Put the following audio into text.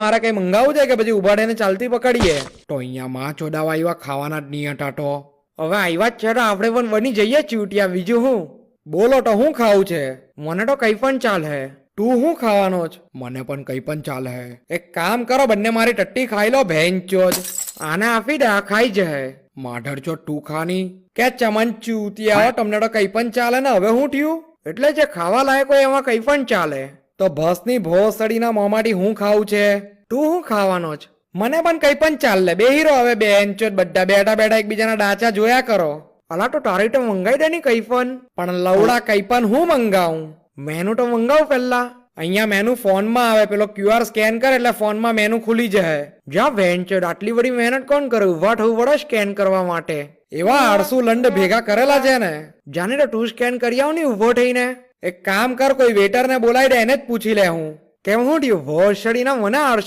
મારે કઈ મંગાવવું છે કે પછી ઉભાડીને ચાલતી પકડીએ? તો અહીંયા માં ચોદાવા આવ્યા ખાવાના જ નહીં હતા તો હવે આવ્યા જ છે તો આપણે પણ બની જઈએ ચૂટિયા. બીજું હું બોલો તો હું ખાવું છે? મને તો કઈ પણ ચાલે. તું શું ખાવાનો જ? મને પણ કઈ પણ ચાલે. એક કામ કરો, બંને મારી ટટ્ટી ખાઈ લો. ભેંચોદ આને આપી દે, આ ખાઈ જાય. માધર ચો તું ખાની કે ચમન ચૂતિયા, તમને તો કઈ પણ ચાલે ને. હવે હું થયું? એટલે જે ખાવા લાયક હોય એમાં કઈ પણ ચાલે. તો ભસની ભોસડીના મોંમાંથી હું ખાવું છે? તું શું ખાવાનો જ? મને પણ કઈ પણ ચાલે. બેહીરો હવે બેંચોદ બધા બેઠા બેઠા એકબીજાના ડાચા જોયા કરો. અલા તો તારી તો મંગાઈ દે ની કઈ પણ લવડા કઈ પણ હું મંગાવું? મેનુ તો મંગાવ પહેલા. અહીંયા મેનુ ફોનમાં આવે, પેલો QR સ્કેન કરે એટલે ફોનમાં મેનુ ખુલી જાય. જ્યાં વેન્ચર આટલી બધી મહેનત કોણ કરે? ઉભા થવું પડે સ્કેન કરવા માટે. એવા આળસુ લંડ ભેગા કરેલા છે ને. જાને તો તું સ્કેન કરી આવ ની ઉભો થઈને. એક કામ કર, કોઈ વેટર ને બોલાવી દે, એને જ પૂછી લે હું કેમ હું થયું ભોસડીના મને આળસુ